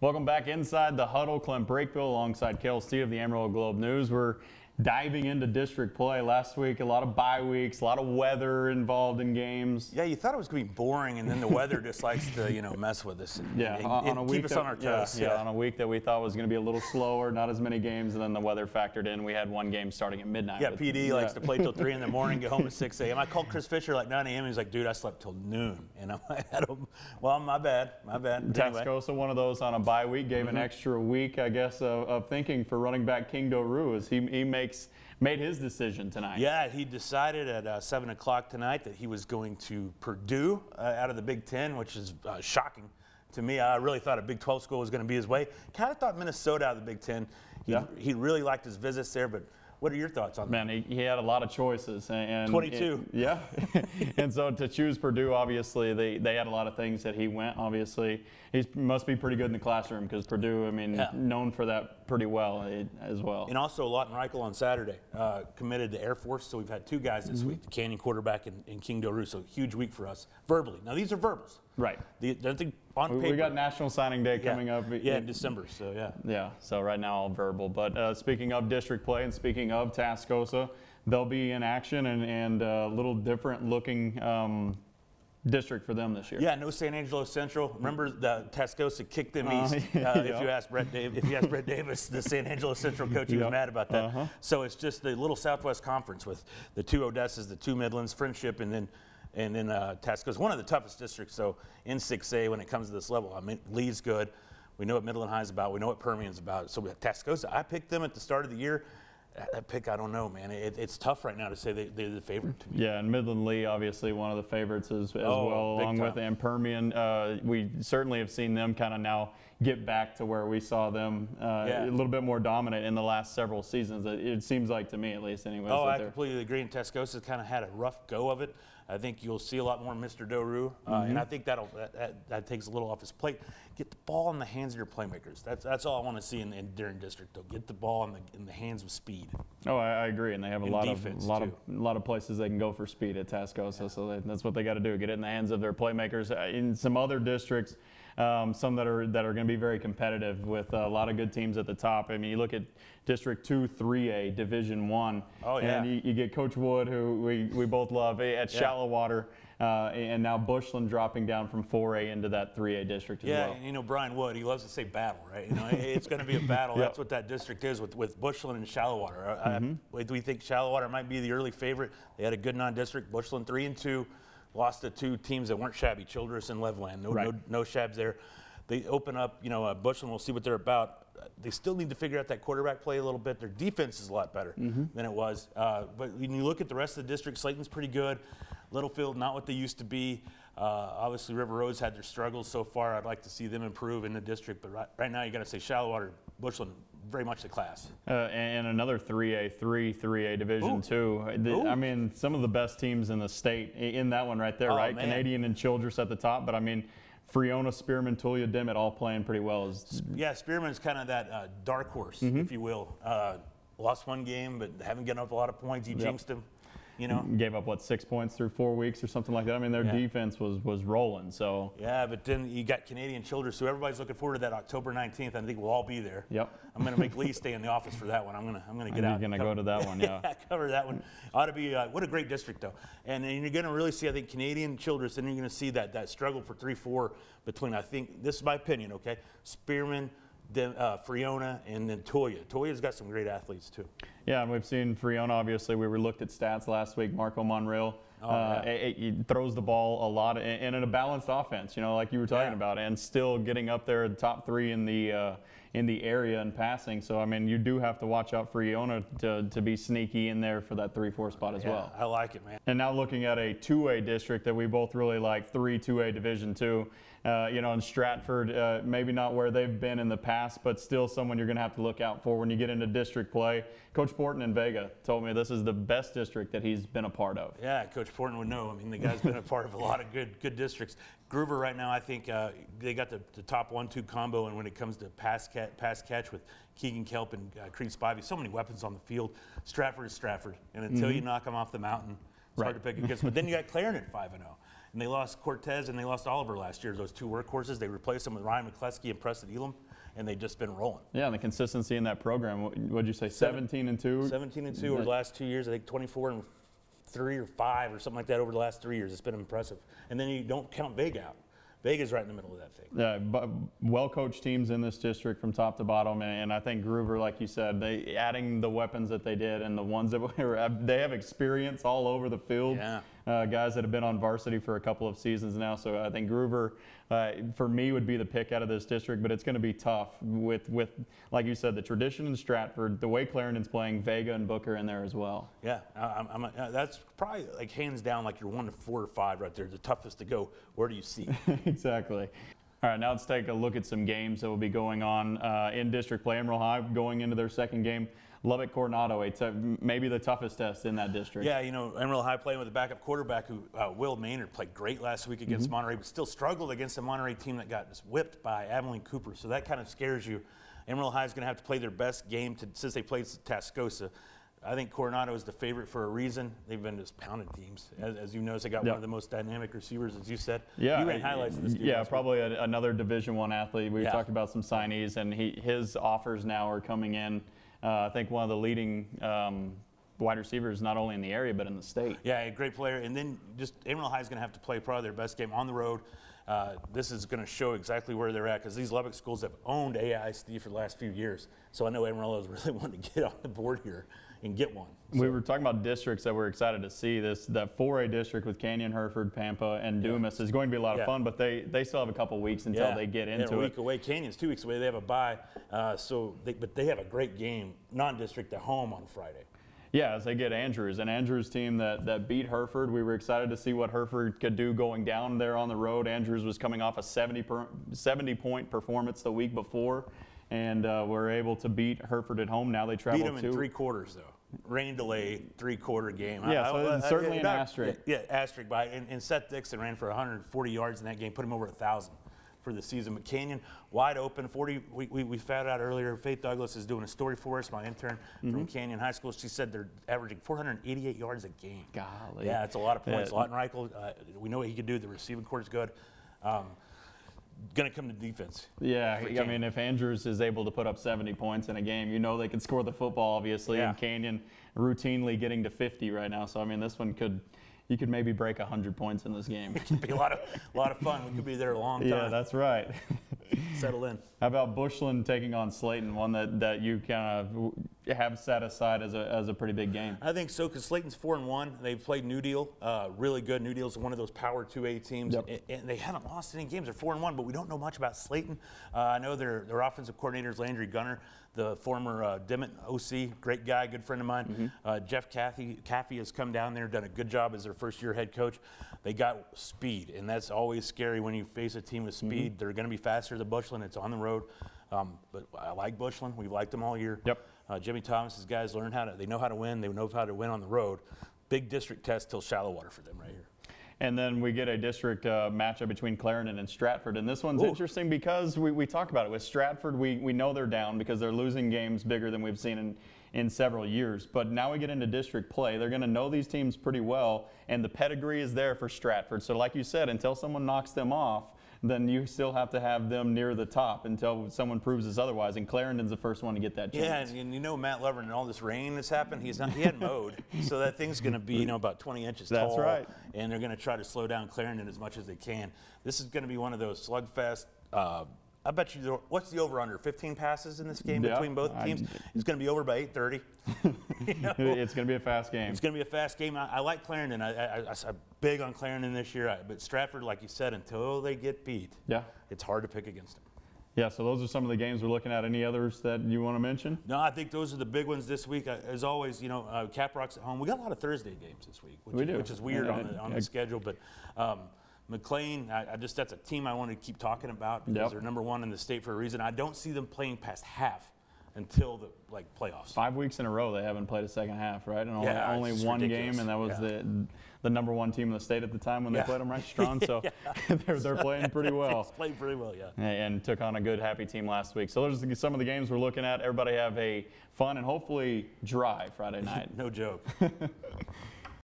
Welcome back inside the Huddle. Clint alongside Kale of the Amarillo Globe News. We're diving into district play. Last week, a lot of bye weeks, a lot of weather involved in games. Yeah, you thought it was going to be boring, and then the weather just likes to, mess with us and keep us on our toes. Yeah, on a week that we thought was going to be a little slower, not as many games, and then the weather factored in. We had one game starting at midnight. Yeah, PD likes to play till 3 in the morning, get home at 6 a.m. I called Chris Fisher like 9 a.m. and he's like, dude, I slept till noon. And I'm like, well, my bad. Tascosa, one of those on a bye week, gave an extra week, I guess, of thinking for running back King Doru as he made his decision tonight. Yeah, he decided at 7 o'clock tonight that he was going to Purdue out of the Big Ten, which is shocking to me. I really thought a Big 12 school was going to be his way. Kind of thought Minnesota out of the Big Ten. He really liked his visits there, but what are your thoughts on that? Man, he had a lot of choices. And 22. Yeah. And so to choose Purdue, obviously, they had a lot of things that he went. Obviously, he must be pretty good in the classroom because Purdue, known for that pretty well as well. And also Lawton Reichel on Saturday committed to Air Force, so we've had two guys this week, the Canyon quarterback and King Doru, so huge week for us verbally. Now, these are verbals. Right. I think on paper. We got National Signing Day coming up. Yeah, in December, so yeah. Yeah, so right now all verbal. But speaking of district play and speaking of Tascosa, they'll be in action and a little different looking district for them this year. Yeah, no San Angelo Central. Remember the Tascosa kicked them east. If you ask Brett Davis, the San Angelo Central coach, he was mad about that. So it's just the little Southwest Conference with the two Odessas, the two Midlands, Friendship, and then Tascosa, one of the toughest districts. So in 6A when it comes to this level, Lee's good. We know what Midland High is about. We know what Permian's about. So Tascosa, I picked them at the start of the year. That pick, I don't know, man. It's tough right now to say they're the favorite to me. Yeah, and Midland Lee, obviously one of the favorites as well, along with and Permian. We certainly have seen them kind of now get back to where we saw them a little bit more dominant in the last several seasons. It seems like to me, at least, anyways. Oh, I completely agree. And Tascosa kind of had a rough go of it. I think you'll see a lot more Mr. Doru, and I think that takes a little off his plate. Get the ball in the hands of your playmakers. That's all I want to see during district, though. Get the ball in the hands of speed. Oh, I agree, and they have a lot of places they can go for speed at Tascosa, so that's what they got to do. Get it in the hands of their playmakers. In some other districts, some that are going to be very competitive with a lot of good teams at the top. I mean, you look at District 2, 3A, Division I, and you get Coach Wood, who we both love, at Shallow Water, and now Bushland dropping down from 4A into that 3A district as well. Yeah, and Brian Wood, he loves to say battle, right? It's going to be a battle. That's what that district is with Bushland and Shallow Water. Do we think Shallow Water might be the early favorite? They had a good non-district. Bushland 3-2. Lost to two teams that weren't shabby, Childress and Leveland. No shabs there. They open up, Bushland, we'll see what they're about. They still need to figure out that quarterback play a little bit. Their defense is a lot better than it was. But when you look at the rest of the district, Slayton's pretty good. Littlefield, not what they used to be. Obviously, River Road's had their struggles so far. I'd like to see them improve in the district. But right now, you got to say Shallow Water, Bushland, very much the class. And another 3A Division II. I mean, some of the best teams in the state in that one right there, right? Man. Canadian and Childress at the top, but I mean, Freona, Spearman, Tulia, Dimmitt all playing pretty well. Yeah, Spearman's kind of that dark horse, if you will. Lost one game, but haven't given up a lot of points. You jinxed him. Gave up 6 points through 4 weeks or something like that. I mean, their defense was rolling. So yeah, but then you got Canadian Childress, so everybody's looking forward to that October 19th. I think we'll all be there. Yep. I'm going to make Lee stay in the office for that one. I'm going to get out. You're going to go to that one, yeah. Cover that one. Ought to be what a great district though. And then you're going to really see, I think, Canadian Childress, and you're going to see that struggle for 3-4 between, I think, this is my opinion, okay, Spearman, Freona, and then Toya. Toya's got some great athletes too. Yeah, and we've seen Freona, obviously. We looked at stats last week. Marco Monreal he throws the ball a lot and in a balanced offense, like you were talking about, and still getting up there at the top 3 in the area and passing. So, I mean, you do have to watch out for Freona to be sneaky in there for that 3-4 spot as well. I like it, man. And now looking at a 2A district that we both really like, 2A Division II. In Stratford, maybe not where they've been in the past, but still someone you're going to have to look out for when you get into district play. Coach Porton in Vega told me this is the best district that he's been a part of. Yeah, Coach Porton would know. I mean, the guy's been a part of a lot of good districts. Groover right now, I think they got the top 1-2 combo, and when it comes to pass catch with Keegan Kelp and Creed Spivey, so many weapons on the field. Stratford is Stratford, and until you knock them off the mountain, it's hard to pick against. But then you got Clarendon 5-0. And they lost Cortez and they lost Oliver last year. Those two workhorses, they replaced them with Ryan McCleskey and Preston Elam. and they've just been rolling. Yeah, and the consistency in that program. What'd you say? 17-2. 17-2 over the last 2 years. I think 24-3 or 5 or something like that over the last 3 years. It's been impressive. And then you don't count Vega out. Vega's right in the middle of that thing. Yeah, but well-coached teams in this district from top to bottom, and I think Groover, like you said, they adding the weapons that they did and the ones that they have experience all over the field. Yeah. Guys that have been on varsity for a couple of seasons now, so I think Groover, for me, would be the pick out of this district. But it's going to be tough with like you said, the tradition in Stratford, the way Clarendon's playing, Vega and Booker in there as well. Yeah, that's probably like hands down like your 1 to 4 or 5 right there, the toughest to go. Where do you see? Exactly. All right, now let's take a look at some games that will be going on in district play. Emerald High going into their second game. Lubbock Coronado, maybe the toughest test in that district. Yeah, you know, Emerald High playing with a backup quarterback who, Will Maynard, played great last week against Monterey, but still struggled against the Monterey team that got just whipped by Abilene Cooper. So that kind of scares you. Emerald High is going to have to play their best game since they played Tascosa. I think Coronado is the favorite for a reason. They've been just pounded teams. As you notice, they got one of the most dynamic receivers, as you said. Yeah, you ran highlights of this dude. Yeah, probably another Division I athlete. We talked about some signees, and his offers now are coming in. I think one of the leading wide receivers, not only in the area but in the state. Yeah, a great player. And then just Emerald High is going to have to play probably their best game on the road. This is going to show exactly where they're at because these Lubbock schools have owned AISD for the last few years. So I know Amarillo is really wanting to get on the board here and get one. So. We were talking about districts that we're excited to see. That 4A district with Canyon, Hereford, Pampa, and Dumas is going to be a lot of fun, but they still have a couple weeks until they get into it. They're a week away. Canyon's 2 weeks away. They have a bye, but they have a great game, non-district, at home on Friday. Yeah, as they get Andrews, an Andrews team that beat Hereford. We were excited to see what Hereford could do going down there on the road. Andrews was coming off a 70-point performance the week before, and were able to beat Hereford at home. Now they travel beat them in 3 quarters, though. Rain delay, 3-quarter game. Yeah, so it's certainly an asterisk. Yeah, asterisk. And Seth Dixon ran for 140 yards in that game, put him over 1,000 for the season. But Canyon, wide open, 40. We found out earlier, Faith Douglas is doing a story for us, my intern from Canyon High School. She said they're averaging 488 yards a game. Golly. Yeah, it's a lot of points. Lawton Reichel, we know what he can do. The receiving core is good. Going to come to defense. Yeah, I mean, if Andrews is able to put up 70 points in a game, you know they can score the football, obviously. And Canyon routinely getting to 50 right now. So, I mean, this one you could maybe break 100 points in this game. It could be a lot of fun. We could be there a long time. Yeah, that's right. Settle in. How about Bushland taking on Slayton, one that you kind of have set aside as a pretty big game? I think so, because Slayton's 4-1. They've played New Deal, really good. New Deal's one of those power 2A teams, and they haven't lost any games. They're 4-1, but we don't know much about Slayton. I know their offensive coordinator is Landry Gunner, the former Dimmitt OC, great guy, good friend of mine. Jeff Caffey has come down there, done a good job as their first-year head coach. They got speed, and that's always scary when you face a team with speed. They're going to be faster than Bushland. It's on the road, but I like Bushland. We've liked them all year. Jimmy Thomas's guys they know how to win. They know how to win on the road. Big district test till shallow water for them right here. And then we get a district matchup between Clarendon and Stratford. And this one's interesting because we talked about it. With Stratford, we know they're down because they're losing games bigger than we've seen in several years. But now we get into district play. They're going to know these teams pretty well, and the pedigree is there for Stratford. So like you said, until someone knocks them off, then you still have to have them near the top until someone proves us otherwise. And Clarendon's the first one to get that chance. Yeah, and you know Matt Lover and all this rain that's happened, he hadn't mowed. So that thing's going to be about 20 inches tall. That's right. And they're going to try to slow down Clarendon as much as they can. This is going to be one of those slugfest. I bet you, what's the over-under? 15 passes in this game between both teams? It's going to be over by 8:30. It's going to be a fast game. It's going to be a fast game. I like Clarendon. I'm big on Clarendon this year. But Stratford, like you said, until they get beat, it's hard to pick against them. Yeah, so those are some of the games we're looking at. Any others that you want to mention? No, I think those are the big ones this week. As always, Caprock's at home. We got a lot of Thursday games this week, which is weird on the schedule. But McLean, that's a team I want to keep talking about because they're number 1 in the state for a reason. I don't see them playing past half until the playoffs. 5 weeks in a row they haven't played a second half, right? And only one game, and that was the number 1 team in the state at the time when they played them, right? Strong. So they're playing pretty well. Played pretty well, and took on a good, happy team last week. So those are some of the games we're looking at. Everybody have a fun and hopefully dry Friday night. No joke.